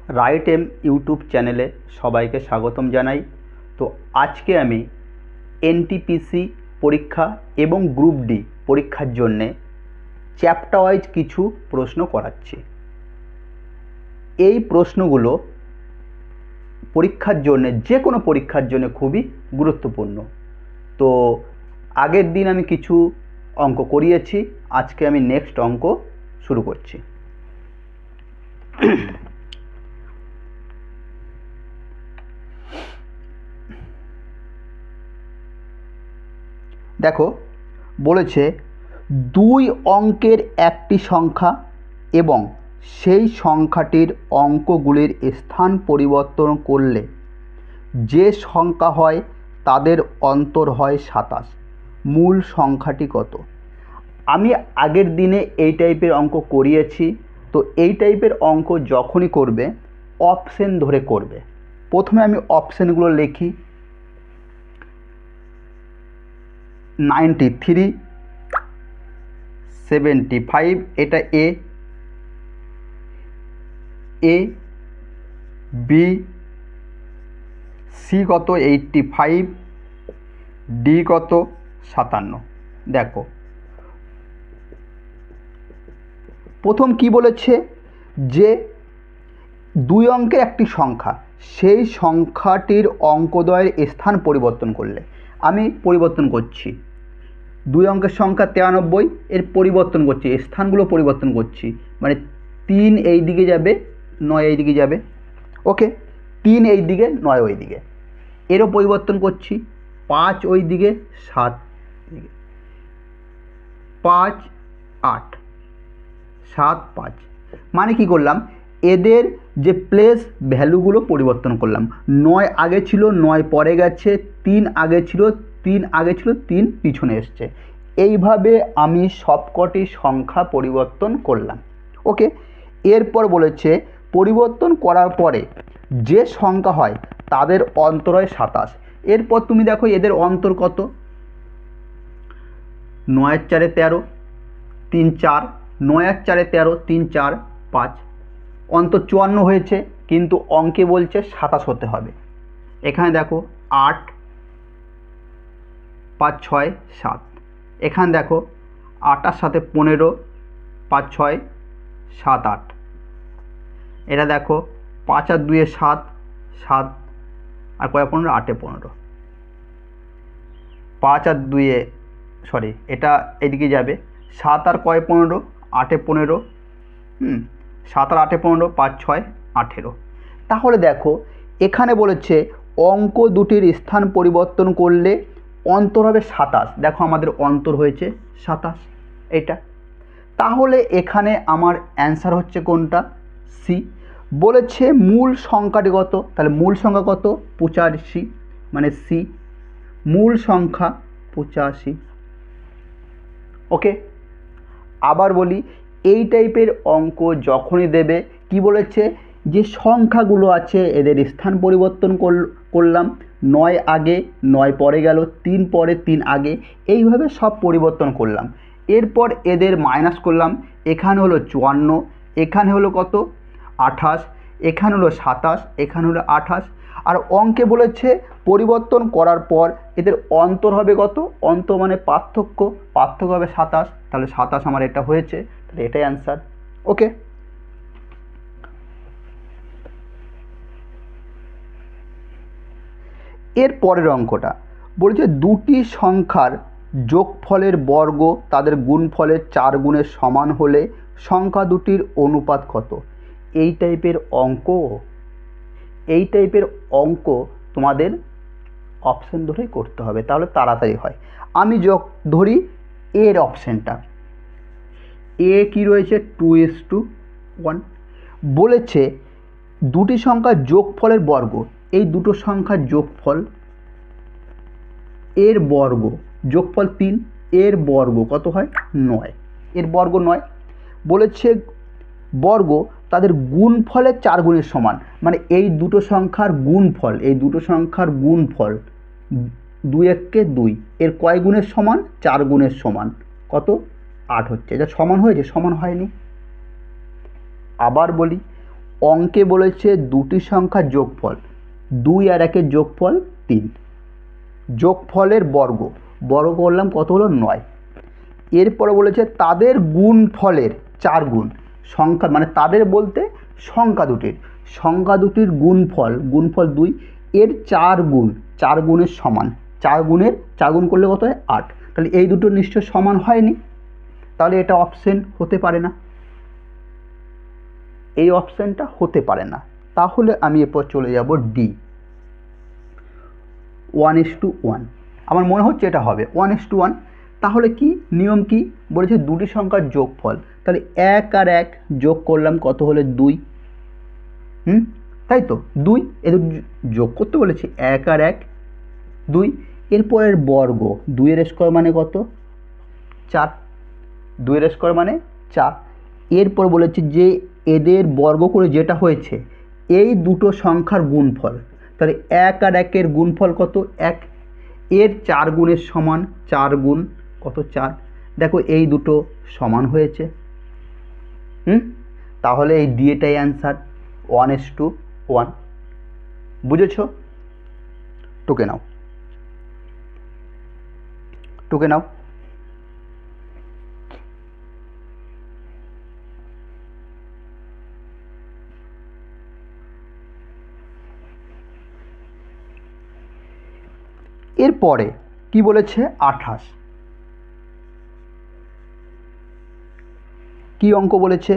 Right M YouTube চ্যানেলে সবাইকে স্বাগতম জানাই। তো আজকে আমি এনটিপিসি পরীক্ষা এবং গ্রুপ ডি পরীক্ষার জন্যে চ্যাপ্টার ওয়াইজ কিছু প্রশ্ন করাচ্ছি। এই প্রশ্নগুলো পরীক্ষার জন্যে, যে কোনো পরীক্ষার জন্য খুবই গুরুত্বপূর্ণ। তো আগের দিন আমি কিছু অঙ্ক করিয়েছি, আজকে আমি নেক্সট অঙ্ক শুরু করছি। দেখো, বলেছে 2 অঙ্কের একটি সংখ্যা এবং সেই সংখ্যাটির অঙ্কগুলির স্থান পরিবর্তন করলে যে সংখ্যা হয় তাদের অন্তর হয় 27। মূল সংখ্যাটি কত? আমি আগের দিনে এই টাইপের অঙ্ক করিয়েছি। তো এই টাইপের অঙ্ক যখনই করবে অপশন ধরে করবে। প্রথমে আমি অপশানগুলো লিখি। 93, 75, এটা এ, বি, সি কত 85, ডি কত 57। দেখো, প্রথম কি বলেছে যে 2 অঙ্কের একটি সংখ্যা, সেই সংখ্যাটির অঙ্কদ্বয়ের স্থান পরিবর্তন করলে। আমি পরিবর্তন করছি। 2 অঙ্কের সংখ্যা 93, এর পরিবর্তন করছি, স্থানগুলো পরিবর্তন করছি। মানে 3 এই দিকে যাবে, 9 এই দিকে যাবে। ওকে, 3 এই দিকে, 9 ওই দিকে। এরও পরিবর্তন করছি, 5 ওই দিকে, 7 দিকে, 5, 8, 7, 5। মানে কি করলাম, এদের যে প্লেস ভ্যালুগুলো পরিবর্তন করলাম। 9 আগে ছিল, 9 পরে গেছে, 3 আগে ছিল, 3 আগে ছিল, 3 পিছনে এসছে। এইভাবে আমি সবকটি সংখ্যা পরিবর্তন করলাম। ওকে, এরপর বলেছে পরিবর্তন করার পরে যে সংখ্যা হয় তাদের অন্তর হয় 27। এরপর তুমি দেখো এদের অন্তর কত। 9 4 13, 3 4, 9 4 13, 3 4, 5, অন্তর 54 হয়েছে, কিন্তু অঙ্কে বলছে 27 হতে হবে। এখানে দেখো 8, 5 6 7। এখানে দেখো 8 আর 7 15, 5 6 7 8। এটা দেখো 5 আর 2 7, 7 আর কয় 15, 8 15। 5 আর 2 সরি, এটা এদিকে যাবে। 7 আর কয় 15, 8 15। 7 আর 8 15, 5 6 18। তাহলে দেখো এখানে বলেছে অঙ্ক দুটির স্থান পরিবর্তন করলে অন্তর হবে 27। দেখো আমাদের অন্তর হয়েছে 27, এটা। তাহলে এখানে আমার অ্যান্সার হচ্ছে কোনটা? সি। বলেছে মূল সংখ্যাটি কত, তাহলে মূল সংখ্যা কত? 85, মানে সি। মূল সংখ্যা 85। ওকে, আবার বলি, এই টাইপের অঙ্ক যখনই দেবে, কি বলেছে, যে সংখ্যাগুলো আছে এদের স্থান পরিবর্তন করলাম। 9 আগে, 9 পরে গেল, 3 পরে, 3 আগে, এইভাবে সব পরিবর্তন করলাম। এরপর এদের মাইনাস করলাম। এখানে হলো 54, এখানে হলো কত 28, এখানে হলো 27, এখানে হলো 28। আর অঙ্কে বলেছে পরিবর্তন করার পর এদের অন্তর হবে কত? অন্তর মানে পার্থক্য, পার্থক্য হবে 27। তাহলে 27 আমার এটা হয়েছে, তাহলে এটাই অ্যান্সার। ওকে, এর পরের অঙ্কটা বলছে দুটি সংখ্যার যোগফলের বর্গ তাদের গুণফলের 4 গুণের সমান হলে সংখ্যা দুটির অনুপাত কত? এই টাইপের অঙ্ক তোমাদের অপশান ধরেই করতে হবে, তাহলে তাড়াতাড়ি হয়। আমি ধরি এর অপশানটা। এ কি রয়েছে? 2:1। বলেছে দুটি সংখ্যার যোগফলের বর্গ, এই দুটো সংখ্যার যোগফল, এর বর্গ, যোগফল 3, এর বর্গ কত হয়? 9, এর বর্গ 9। বলেছে বর্গ তাদের গুণফলের 4 গুণের সমান, মানে এই দুটো সংখ্যার গুণফল, এই দুটো সংখ্যার গুণফল 2 1 2, এর কয় গুণের সমান? 4 গুণের সমান। কত? 8 হচ্ছে। এটা সমান হয়েছে? সমান হয়নি। আবার বলি, অঙ্কে বলেছে দুটি সংখ্যার যোগফল, 2 আর 1-এর যোগফল 3, যোগফলের বর্গ, বর্গ করলাম কত হলো 9। এরপরে বলেছে তাদের গুণফলের 4 গুণ, সংখ্যা মানে তাদের বলতে সংখ্যা দুটির গুণফল 2 এর 4 গুণ, 4 গুণের সমান, 4 গুণ করলে কত হয় 8। তাহলে এই দুটো নিশ্চয় সমান হয়নি, তাহলে এটা অপশন হতে পারে না, এই অপশানটা হতে পারে না। তাহলে আমি এরপর চলে যাব ডি, 1:1। আমার মনে হচ্ছে এটা হবে 1:1। তাহলে কি নিয়ম কি বলেছে, দুটি সংখ্যার যোগফল, তাহলে 1 আর 1 যোগ করলাম কত হলে 2, তাই তো 2, এদের যোগ করতে বলেছে 1 আর 1 2। এরপরের বর্গ, 2 এর স্কোয়ার মানে কত 4, 2 এর স্কোয়ার মানে 4। এরপর বলেছে যে এদের বর্গ করে যেটা হয়েছে এই দুটো সংখ্যার গুণফল, তাহলে 1 আর 1-এর গুণফল কত 1, এর 4 গুণের সমান, 4 গুণ কত 4। দেখো এই দুটো সমান হয়েছে, তাহলে এই ডি এটাই অ্যান্সার 1:1। বুঝেছ? টুকে নাও। এরপরে কি বলেছে 28, কি অঙ্ক বলেছে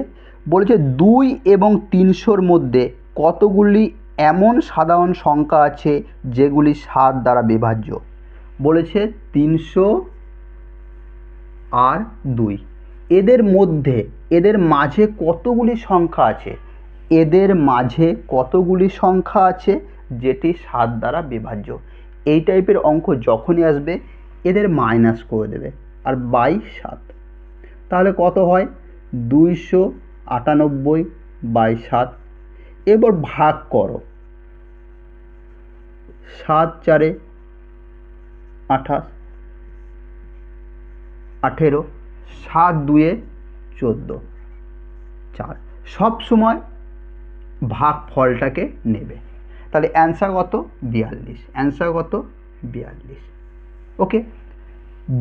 2 এবং 300-র মধ্যে কতগুলি এমন সাধারণ সংখ্যা আছে যেগুলি 7 দ্বারা বিভাজ্য। বলেছে 300 আর 2, এদের মাঝে কতগুলি সংখ্যা আছে, যেটি 7 দ্বারা বিভাজ্য। এই টাইপের অঙ্ক যখনই আসবে এদের মাইনাস করে দেবে আর বাই 7, তাহলে কত হয় 298/7। এবার ভাগ করো, 7 4 28, 18, 7 2 14, 4। সব সময় ভাগ ফলটাকে নেবে, তাহলে অ্যান্সার কত 42। ওকে,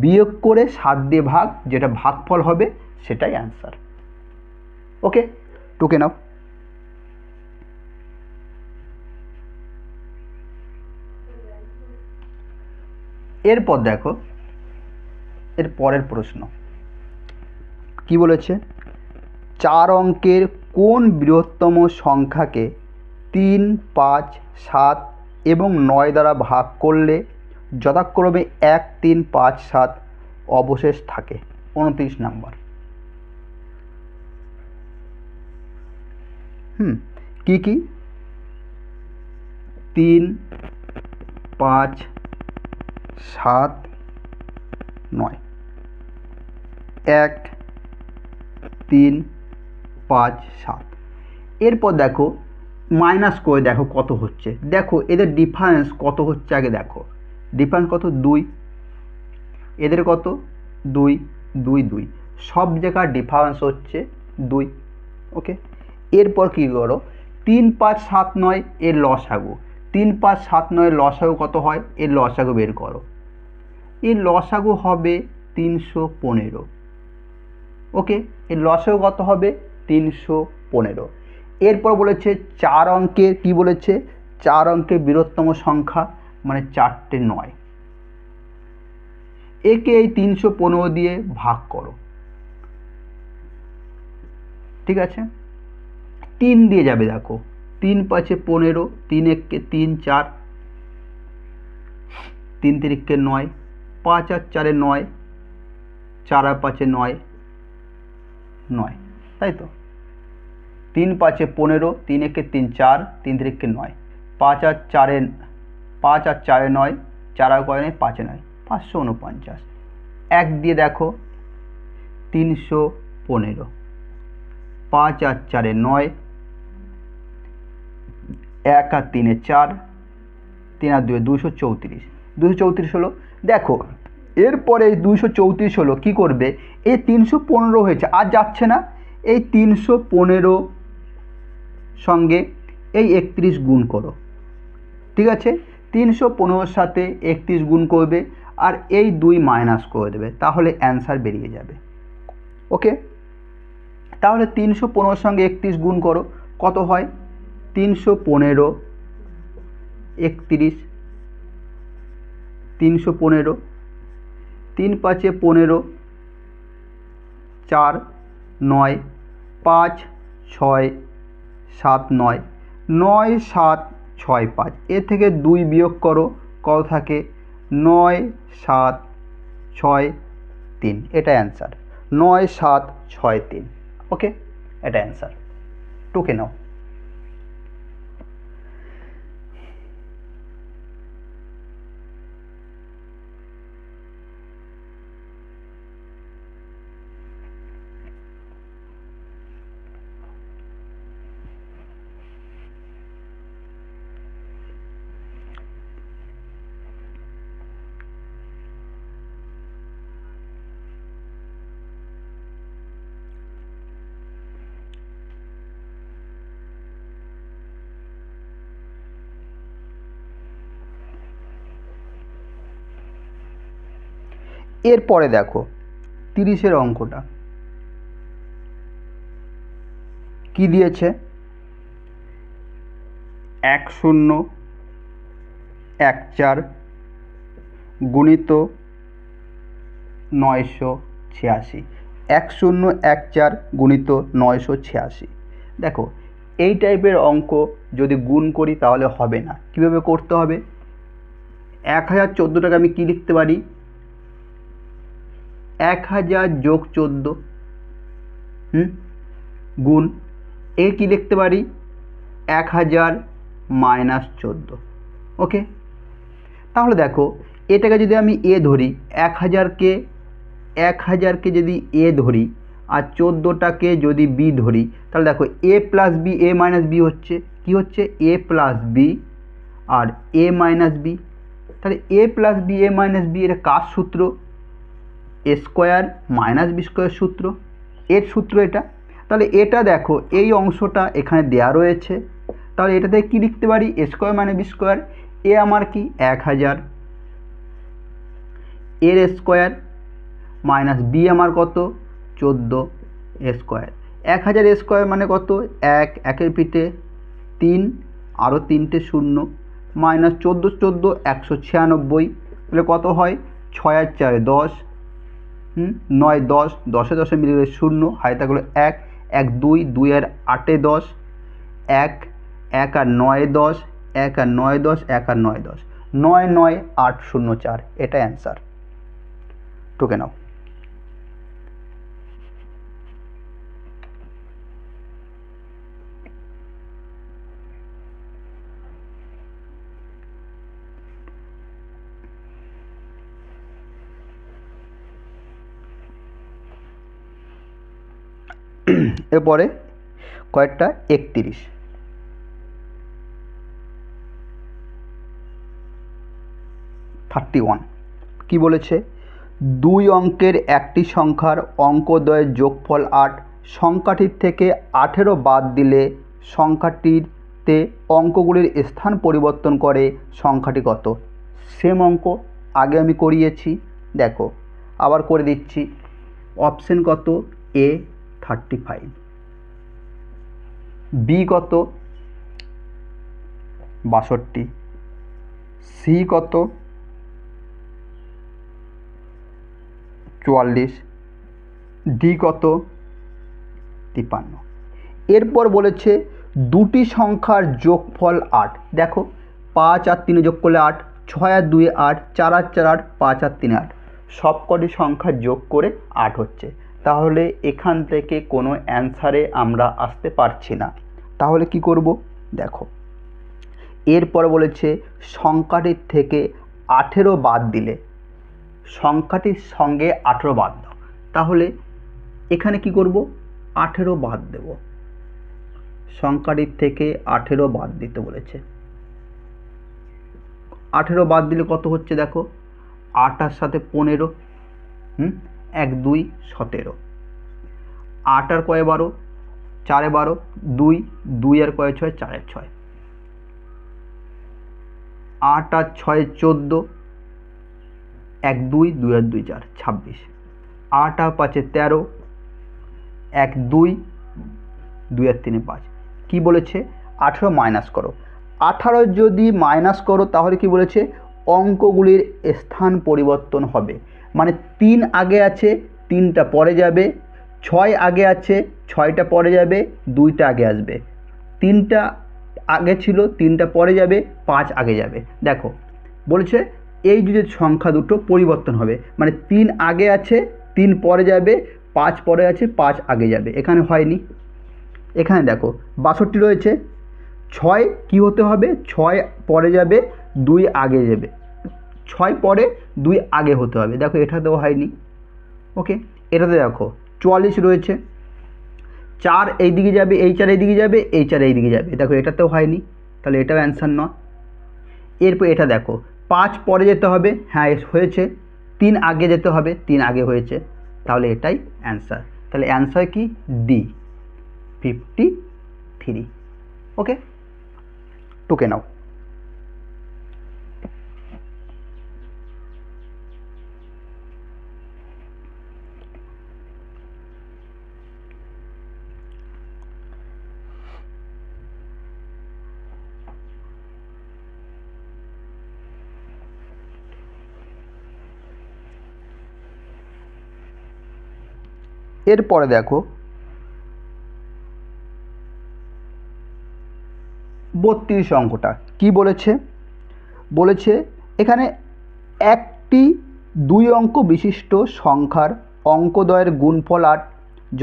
বিয়োগ করে 7 দিয়ে ভাগ, যেটা ভাগফল হবে সেটাই অ্যান্সার। ওকে, টুকে নাও। এরপর দেখো এর পরের প্রশ্ন কি বলেছে, 4 অঙ্কের কোন বৃহত্তম সংখ্যাকে 3, 5, 7 এবং 9 দ্বারা ভাগ করলে যথাক্রমে 1, 3, 5, 7 অবশেষ থাকে। 29 নাম্বার। কি 3, 5, 7, 9, 1, 3, 5, 7। এরপর দেখো মাইনাস করে দেখো কত হচ্ছে, দেখো এদের ডিফারেন্স কত হচ্ছে, আগে দেখো ডিফারেন্স কত 2, এদের কত 2 2 2, সব জায়গার ডিফারেন্স হচ্ছে 2। ওকে, এরপর কি করো 3, 5, 7, 9 এর লসাগু, 3, 5, 7, 9 লসাগু কত হয়, এর লসাগু বের করো, এর লসাগু হবে 315। ওকে, এর লসাগু কত হবে 315। এরপর বলেছে 4 অঙ্কের কি বলেছে, 4 অঙ্কের বৃহত্তম সংখ্যা মানে 4টে 9, একে এই 315 দিয়ে ভাগ করো, ঠিক আছে 3 দিয়ে যাবে, দেখো 3 5 15, 3 1 3 4, 3 3 9, 5 আর 4 9, 4 আর 5 9 9, তাই তো 3 5 15, 3 1 3 4, 3 3 9, 5 আর 4 9, 4 আর 9 5 9, 549। 1 দিয়ে দেখো 315, 5 আর 4 9, 1 আর 3 4, 3 আর 2 234 হলো। দেখো এরপরে 234 হলো, কি করবে এই 315 হয়েছে আর যাচ্ছে না, এই 315 সঙ্গে এই 31 গুণ করো, ঠিক আছে। 315 সাথে 31 গুণ করবে আর এই 2 মাইনাস করে দেবে, তাহলে অ্যান্সার বেরিয়ে যাবে। ওকে, তাহলে 315 সঙ্গে 31 গুণ করো, কত হয়? 315 31, 315, 3 5 15, 4 9 5 6 7 9, 9 7 6 5, এর থেকে 2 বিয়োগ করো, কত থাকে? 9 7 6 3, এটা অ্যান্সার। 9 7 6 3, ওকে, এটা অ্যান্সার। টুকে নাও। এরপরে দেখো 30-এর অঙ্কটা কি দিয়েছে? 1 0 1 4 গুণিত 986, 1 0 1 4 গুণিত 986। দেখো এই টাইপের অঙ্ক যদি গুণ করি তাহলে হবে না। কীভাবে করতে হবে? 1014টাকে আমি কি লিখতে পারি? 1000 যোগ 14 গুণ এ কি লিখতে পারি? 1000 মাইনাস 14। ওকে, তাহলে দেখো এটাকে যদি আমি এ ধরি, 1000কে যদি এ ধরি আর 14টাকে যদি বি ধরি, তাহলে দেখো এ প্লাস বি, এ মাইনাস বি হচ্ছে, কি হচ্ছে? এ প্লাস বি আর এ মাইনাস বি। তাহলে এ plus B A minus B এর কার সূত্র? এ স্কোয়ার মাইনাস বি স্কোয়ার সূত্র, এর সূত্র এটা। তাহলে এটা দেখো এই অংশটা এখানে দেয়া রয়েছে, তাহলে এটাতে কি লিখতে পারি? এ স্কোয়ার মানে বি স্কোয়ার। এ আমার কি? 1000, এর স্কোয়ার মাইনাস বি আমার কত? 14 স্কোয়ার। 1000 স্কোয়ার মানে কত? 1, 1-এর পিঠে 3, আরও 3টে 0, মাইনাস 14 14 196, তাহলে কত হয়? 6 আর 4 10, 9 10, 10 10 মিলে গেলে 0, হাতে থাকলো 1, 1 2, 2 আর 8 10, 1 1 আর 9 10, 1 আর 9 10, 1 আর 9 10, 9 9 8 0 4, এটা অ্যান্সার। টুকে নাও। এরপরে কয়েকটা 31, 31 কি বলেছে? 2 অঙ্কের একটি সংখ্যার অঙ্কদ্বয়ের যোগফল 8, সংখ্যাটির থেকে 18 বাদ দিলে সংখ্যাটিতে অঙ্কগুলির স্থান পরিবর্তন করে সংখ্যাটি কত? সেম অঙ্ক আগে আমি করিয়েছি, দেখো আবার করে দিচ্ছি। অপশন কত? এ 35, বি কত? 62, সি কত? 44, ডি কত? 53। এরপর বলেছে দুটি সংখ্যার যোগফল 8। দেখো 5 আর 3 যোগ করলে 8, 6 আর 2 8, 4 আর 4 8, 5 আর 3 8, সবকটি সংখ্যা যোগ করে 8 হচ্ছে। তাহলে এখান থেকে কোনো অ্যান্সারে আমরা আসতে পারছি না। তাহলে কি করব? দেখো এরপর বলেছে সংখ্যাটির থেকে 18 বাদ দিলে, সংখ্যাটির সঙ্গে 18 বাদ দাও। তাহলে এখানে কি করব? 18 বাদ দেব, সংখ্যাটির থেকে 18 বাদ দিতে বলেছে। 18 বাদ দিলে কত হচ্ছে? দেখো 8 আর সাথে 15, 1 2 17, 8 আর কয় 12, 4 12, 2 2 আর কয় 6, 4 আর 6, 8 আর 6 14, 1 2 2 আর 2 4, 26, 8 আর 5 13, 1 2 2 আর 3 5। কি বলেছে? 18 মাইনাস করো। 18 যদি মাইনাস করো তাহলে কি বলেছে? অঙ্কগুলির স্থান পরিবর্তন হবে। মানে 3 আগে আছে, 3টা পরে যাবে, 6 আগে আছে, 6টা পরে যাবে, 2টা আগে আসবে, 3টা আগে ছিল, 3টা পরে যাবে, 5 আগে যাবে। দেখো বলেছে এই যে সংখ্যা দুটো পরিবর্তন হবে, মানে 3 আগে আছে, 3 পরে যাবে, 5 পরে আছে, 5 আগে যাবে। এখানে হয়নি। এখানে দেখো 62 রয়েছে, 6 কি হতে হবে? 6 পরে যাবে, 2 আগে যাবে, 6 পরে 2 আগে হতে হবে। দেখো এটাতেও হয়নি। ওকে, এটাতে দেখো 44 রয়েছে, 4 এই দিকে যাবে, এই 4 এই দিকে যাবে, এই 4 এই দিকে যাবে। দেখো এটাতেও হয়নি, তাহলে এটাও অ্যান্সার নয়। এরপর এটা দেখো 5 পরে যেতে হবে, হ্যাঁ হয়েছে, 3 আগে যেতে হবে, 3 আগে হয়েছে, তাহলে এটাই অ্যান্সার। তাহলে অ্যান্সার কি? ডি, 53। ওকে, টুকে নাও। এরপরে দেখো 32 অঙ্কটা কি বলেছে? বলেছে এখানে একটি 2 অঙ্ক বিশিষ্ট সংখ্যার অঙ্কদ্বয়ের গুণফল 8,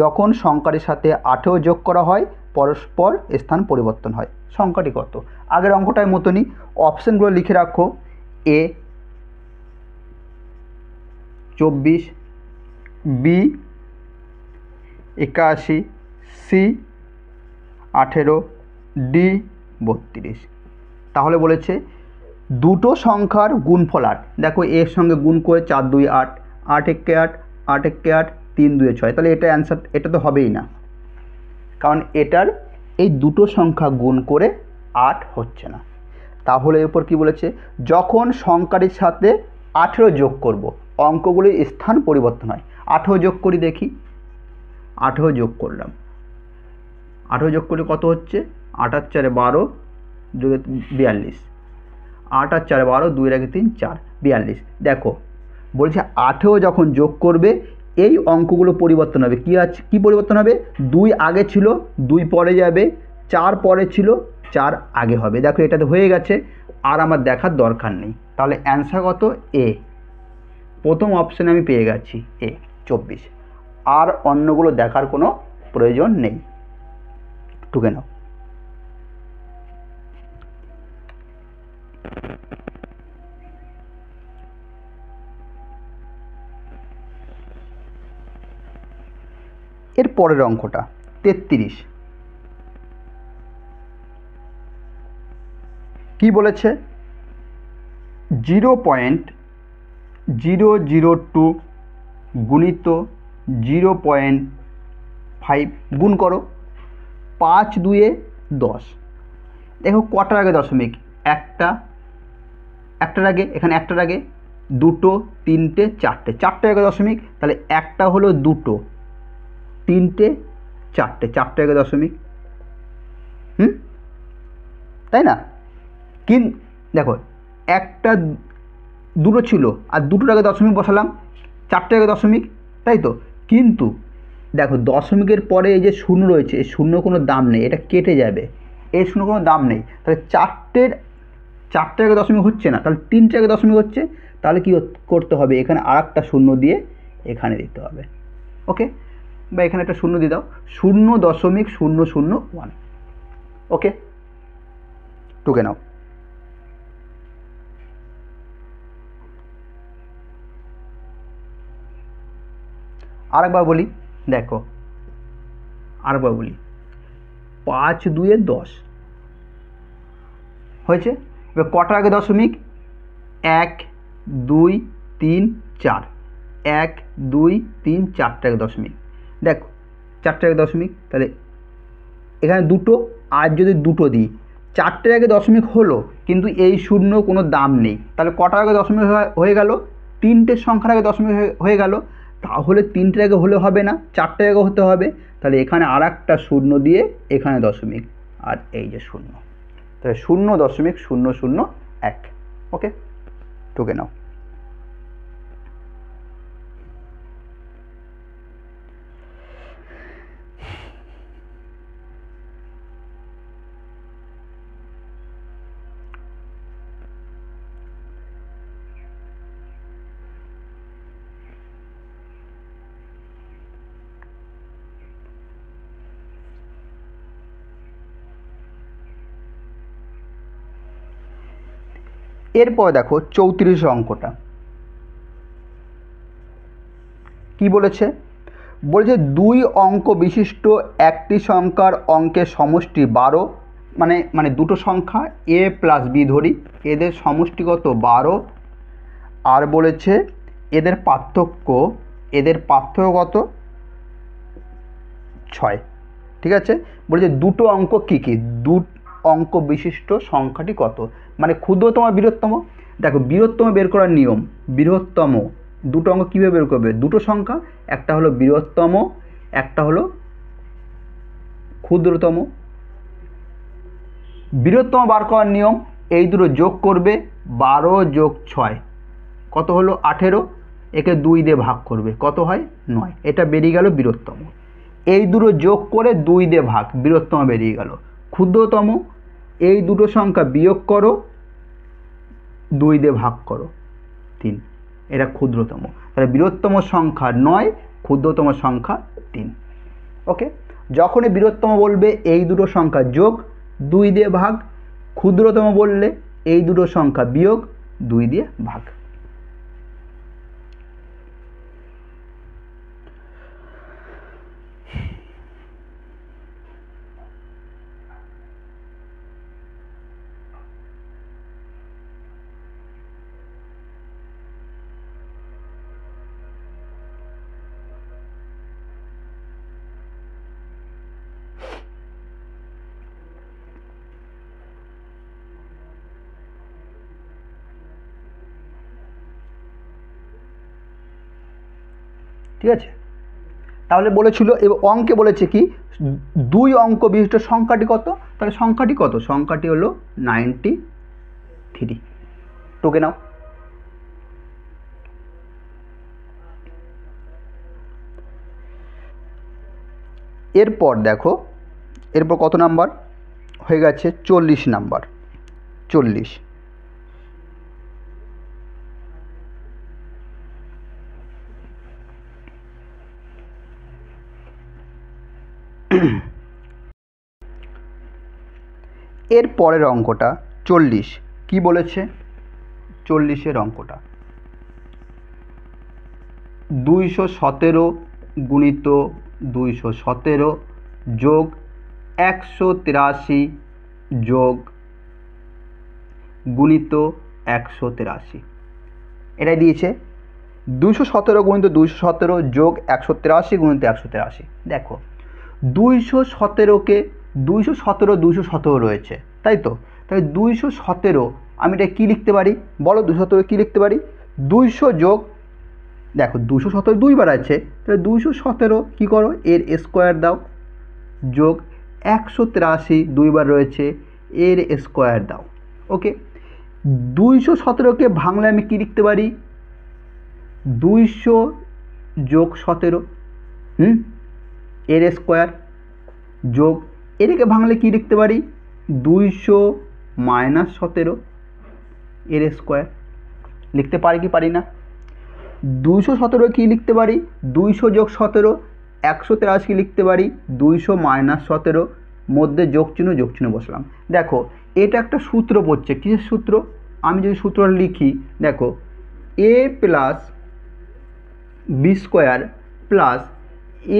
যখন সংখ্যাটির সাথে 18 যোগ করা হয় পরস্পর স্থান পরিবর্তন হয়। সংখ্যাটি কত? আগের অঙ্কটার মতনই অপশানগুলো লিখে রাখো। এ 24, বি 81, সি 18, ডি 32। তাহলে বলেছে দুটো সংখ্যার গুণফল 8। দেখো এর সঙ্গে গুণ করে 4 2 8, 8 একে 8, 8 একে 8, 3 2 6। তাহলে এটা অ্যান্সার, এটা তো হবেই না, কারণ এটার এই দুটো সংখ্যা গুণ করে 8 হচ্ছে না। তাহলে এরপর কি বলেছে? যখন সংখ্যাটির সাথে 18 যোগ করব অঙ্কগুলির স্থান পরিবর্তন হয়। 18 যোগ করি দেখি, 18 যোগ করলাম, 18 যোগ করলে কত হচ্ছে? 8 আর 4 12, 2 42, 8 আর 4 12, 2 এর 3 4, 42। দেখো বলছে 18 যখন যোগ করবে এই অঙ্কগুলো পরিবর্তন হবে। কি আছে? কি পরিবর্তন হবে? 2 আগে ছিল, 2 পরে যাবে, 4 পরে ছিল, 4 আগে হবে। দেখো এটাতে হয়ে গেছে, আর আমার দেখার দরকার নেই। তাহলে অ্যান্সার কত? এ, প্রথম অপশানে আমি পেয়ে গেছি এ 24। আর অন্যগুলো দেখার কোনো প্রয়োজন নেই। টুকে নাও। এর পরের অঙ্কটা 33। কি বলেছে? 0.002 গুণিত 0.5 গুণ করো 5 2 10। দেখো কটার আগে দশমিক? একটার আগে, এখানে একটার আগে, দুটো, তিনটে, চারটে, চারটে আগে দশমিক। তাহলে একটা হলো দুটো, তিনটে, চারটে, চারটে আগে দশমিক, তাই না? দেখো একটা দুটো ছিল আর দুটোর আগে দশমিক বসালাম, চারটে আগে দশমিক, তাই তো? কিন্তু দেখো দশমিকের পরে এই যে শূন্য রয়েছে, এই শূন্য কোনো দাম নেই, এটা কেটে যাবে, এই শূন্য কোনো দাম নেই। তাহলে চারটে আগে দশমিক হচ্ছে না, তাহলে 3টে আগে দশমিক হচ্ছে। তাহলে কি করতে হবে? এখানে আর একটা শূন্য দিয়ে এখানে দিতে হবে। ওকে, বা এখানে একটা শূন্য দিয়ে দাও, 0.001। ওকে, টুকে নাও। আরেকবার বলি, দেখো আরেকবার বলি, 5 2 10 হয়েছে। এবার কটার আগে দশমিক? 1 2 3 4, 1 2 3 4টে আগে দশমিক। দেখো 4টে আগে দশমিক, তাহলে এখানে দুটো, আর যদি দুটো দিই, 4টের আগে দশমিক হলো কিন্তু এই শূন্য কোনো দাম নেই, তাহলে কটার আগে দশমিক হয়ে গেল? 3টের সংখ্যার আগে দশমিক হয়ে গেল। তাহলে 3টের আগে হলে হবে না, 4টের আগে হতে হবে। তাহলে এখানে আর একটা শূন্য দিয়ে এখানে দশমিক, আর এই যে শূন্য, তাহলে 0.001। ওকে, টুকে নাও। এরপর দেখো 34 অঙ্কটা কি বলেছে? বলেছে 2 অঙ্ক বিশিষ্ট একটি সংখ্যার অঙ্কের সমষ্টি 12, মানে দুটো সংখ্যা a প্লাস b ধরি, এদের সমষ্টিগত 12, আর বলেছে এদের পার্থক্য কত? 6। ঠিক আছে, বলেছে দুটো অঙ্ক কী কী, অঙ্ক বিশিষ্ট সংখ্যাটি কত, মানে ক্ষুদ্রতম বৃহত্তম। দেখো বৃহত্তম বের করার নিয়ম, বৃহত্তম দুটো অঙ্ক কীভাবে বের করবে? দুটো সংখ্যা, একটা হলো বৃহত্তম, একটা হলো ক্ষুদ্রতম। বৃহত্তম বার করার নিয়ম, এই দুটো যোগ করবে, 12 যোগ 6 কত হলো? 18। একে 2 দিয়ে ভাগ করবে, কত হয়? 9। এটা বেরিয়ে গেল বৃহত্তম। এই দুটো যোগ করে 2 দিয়ে ভাগ, বৃহত্তম বেরিয়ে গেল। ক্ষুদ্রতম, এই দুটো সংখ্যা বিয়োগ করো, 2 দিয়ে ভাগ করো, 3। এটা ক্ষুদ্রতম। তাহলে বৃহত্তম সংখ্যা 9, ক্ষুদ্রতম সংখ্যা 3। ওকে, যখনই বৃহত্তম বলবে এই দুটো সংখ্যা যোগ, 2 দিয়ে ভাগ, ক্ষুদ্রতম বললে এই দুটো সংখ্যা বিয়োগ, 2 দিয়ে ভাগ। ঠিক আছে, তাহলে বলেছিল এবার অঙ্কে বলেছে কি 2 অঙ্ক বিশিষ্ট সংখ্যাটি কত? তাহলে সংখ্যাটি কত? সংখ্যাটি হলো 93। টুকে নাও। এরপর দেখো, এরপর কত নাম্বার হয়ে গেছে? 40 নাম্বার। 40। এর পরের অঙ্কটা 40 কি বলেছে? 40-এর অঙ্কটা 217 গুণিত 217 যোগ 183 যোগ গুণিত 183, এটাই দিয়েছে 217 গুণিত 217 যোগ 183 গুণিত 183। দেখো 217কে 217 রয়েছে, তাই তো? তাহলে 217 আমি এটা কী লিখতে পারি বলো? 217 কী লিখতে পারি? 200 যোগ, দেখো 217 দুইবার আছে, তাহলে 217 কী করো? এর স্কোয়ার দাও, যোগ 183 দুইবার রয়েছে, এর স্কোয়ার দাও। ওকে, 217কে ভাঙলে আমি কী লিখতে পারি? 200 যোগ 17 এর স্কোয়ার, যোগ এটাকে ভাঙলে কী লিখতে পারি? 200 মাইনাস 17 এর স্কোয়ার। লিখতে পারি কি পারি না? 217 কী লিখতে পারি? 200 যোগ 17 183 লিখতে পারি, 200 মাইনাস 17 মধ্যে যোগ চিহ্ন বসলাম। দেখো এটা একটা সূত্র পড়ছে, কিসের সূত্র? আমি যদি সূত্রটা লিখি, দেখো a plus b square plus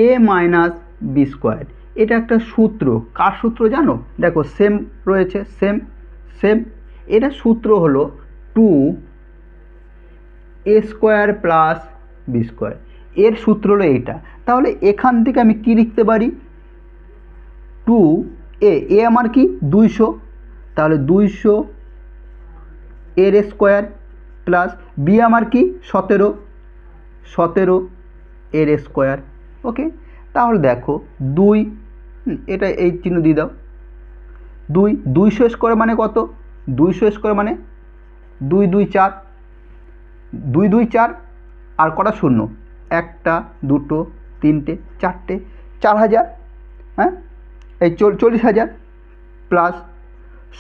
a minus b square, এটা একটা সূত্র। কার সূত্র জানো? দেখো সেম রয়েছে, সেম। এটা সূত্র হলো 2a square plus b square, এর সূত্র হলো এইটা। তাহলে এখান থেকে আমি কি লিখতে পারি? টু এ আমার কি 200, তাহলে 200 এর স্কোয়ার প্লাস বি আমার কি 17 এর স্কোয়ার। ওকে, তাহলে দেখো 2 এটা এই চিহ্ন দিয়ে দাও। 200 স্কোয়ার মানে কত? 200 স্কোয়ার মানে 2 2 4, 2 2 4 আর কটা শূন্য, 1 2 3 4, 4000, হ্যাঁ এই 40,000 প্লাস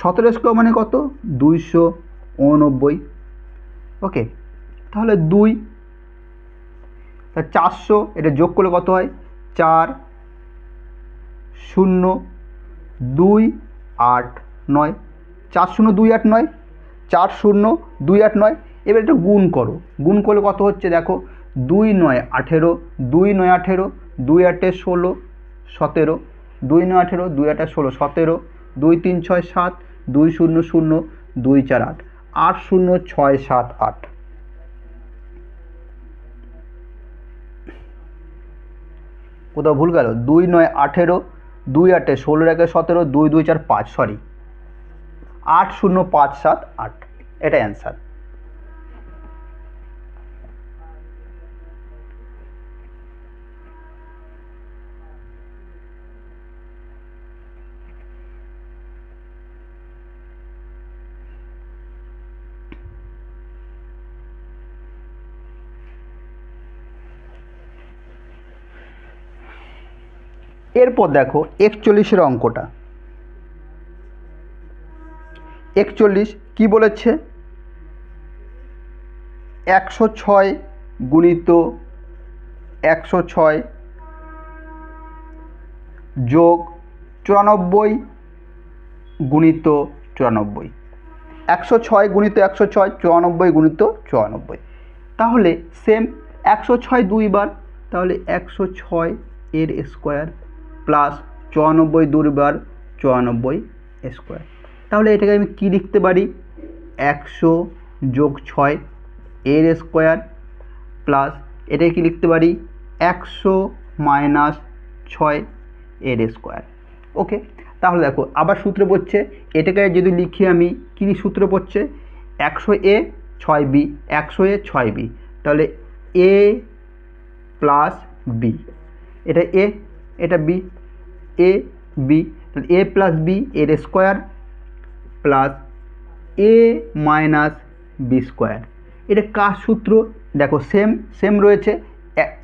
17 স্কোয়ার মানে কত? 289। ওকে, তাহলে 2 400, এটা যোগ করলে কত হয়? 4 0 2 8 9, 4 0 2 8 9, 4 0 2 8 9। এবার এটা গুণ করো, গুণ করলে কত হচ্ছে দেখো? 2 9 18, 2 9 18, 2 8 16 17, 2 9 18, 2 8 16 17, 2 3 6 7, 2 0 0, 2 4 8, 8 0 6 7 8। কোথাও ভুল গেল? 2 9 18, 2 8 16 1 17, 2 2 4 5, সরি 8 0 5 7 8, এটা অ্যান্সার। এরপর দেখো 41-এর অঙ্কটা। 41 কি বলেছে? 106 গুণিত 106 যোগ 94 গুণিত 94, 106 গুণিত 106, 94 গুণিত 94। তাহলে সেম 106 দুইবার, তাহলে 106 এর স্কোয়ার প্লাস 94 দুইবার 94 স্কোয়ার। তাহলে এটাকে আমি কি লিখতে পারি? 100 যোগ 6 এর স্কোয়ার প্লাস এটাকে কি লিখতে পারি? 100 মাইনাস 6 এর স্কোয়ার। ওকে, তাহলে দেখো আবার সূত্র পড়ছে, এটাকে যদি লিখি আমি, কী সূত্র পড়ছে? 100a 6b, 100a 6b, তাহলে a প্লাস বি, এটা এ এটা বি, এ বি, তাহলে এ প্লাস বি এর square plus a minus b square. এটা কার সূত্র? দেখো সেম রয়েছে,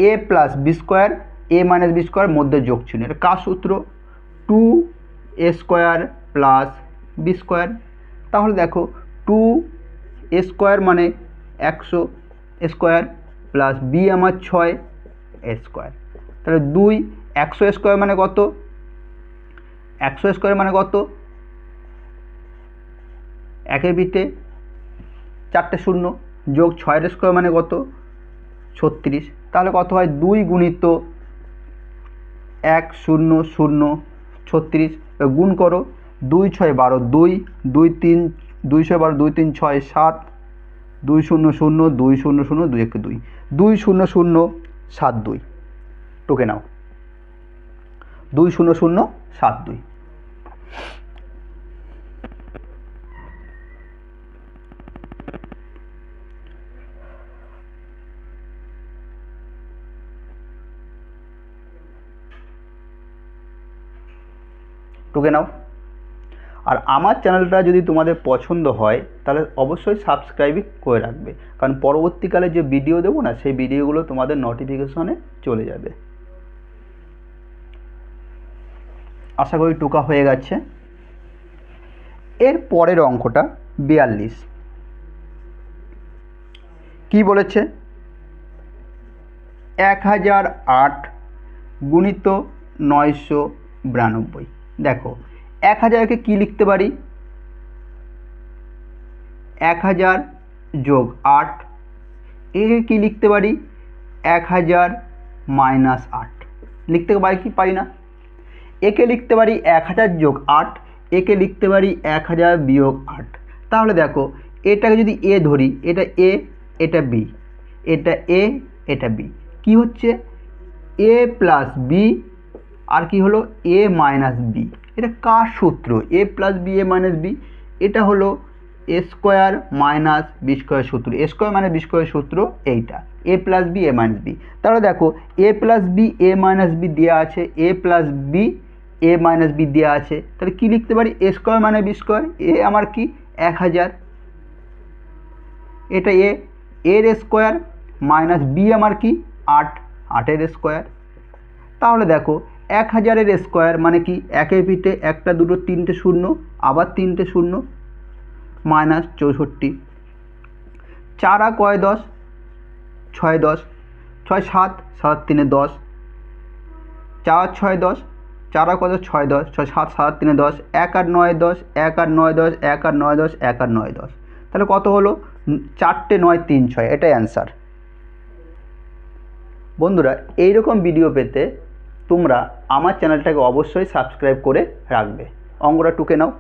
এ প্লাস বি স্কোয়ার, এ মাইনাস বি স্কোয়ার মধ্যে যোগ ছিল। এটা কার সূত্র? 2a square plus b square. তাহলে দেখো 2a স্কোয়ার মানে 100 স্কোয়ার প্লাস বি আমার 6 স্কোয়ার, তাহলে 100 স্কোয়ার মানে কত? 100 স্কোয়ার মানে কত? একের বিটে 4টে শূন্য যোগ 6 স্কোয়ার মানে কত? 36। তাহলে কত হয়? 2 গুণিত 1 0 0 36, গুণ করো 2 6 12, 2 2 3 2 6 12, 2 3 6 7, 2 0 0 2 0 0 2 1 2, 2 0 0 7 2, টুকে নাও 2 0 0 7 2। টুকে নাও। আর আমার চ্যানেলটা যদি তোমাদের পছন্দ হয় তাহলে অবশ্যই সাবস্ক্রাইব করে রাখবে, কারণ পরবর্তীকালে যে ভিডিও দেবো না, সেই ভিডিওগুলো তোমাদের নোটিফিকেশনে চলে যাবে। আশা করি টুকা হয়ে গেছে। এর পরের অঙ্কটা 42 কি বলেছে? 1008 গুণিত 992। দেখো 1000কে কি লিখতে পারি? 1000 যোগ 8, একে কি লিখতে পারি? 1000 মাইনাস 8 লিখতে পারি কি পারি না? একে লিখতে পারি 1000 যোগ 8, একে লিখতে পারি 1000 বিয়োগ 8। তাহলে দেখো এটাকে যদি এ ধরি, এটা এ এটা বি, এটা এ এটা বি, কি হচ্ছে? এ প্লাস বি আর কি হলো এ মাইনাস বি। এটা কার সূত্র? এ plus B A minus B, এটা হলো এ স্কোয়ার মাইনাস বি স্কোয়ার সূত্র। এ স্কোয়ার মাইনাস বি স্কোয়ার সূত্র এইটা, এ plus B A minus B. তাহলে দেখো এ plus B A minus B দেওয়া আছে, এ plus B A minus B দেওয়া আছে, তাহলে কী লিখতে পারি? এ স্কোয়ার মাইনাস বি স্কোয়ার। এ আমার কি 1000, এটা এ, এর স্কোয়ার মাইনাস বি আমার কি 8, 8-এর স্কোয়ার। তাহলে দেখো 1000-এর স্কোয়ার মানে কি, একের পিঠে একটা দুটো তিনটে শূন্য, আবার তিনটে শূন্য, মাইনাস 64। 4 আর কয় 10, 6 10, 6 7, 7 3 10, 4 6 10, 4 আর কত 6 10, 6 7 7 3 10, 1 আর 9 10, 1 আর 9 10, 1 আর 9 10, 1 আর 9 10, তাহলে কত হলো? 4 9 3 6, এটাই অ্যান্সার। বন্ধুরা এইরকম ভিডিও পেতে তোমরা আমার চ্যানেলটাকে অবশ্যই সাবস্ক্রাইব করে রাখবে। অঙ্কটা টুকে নাও।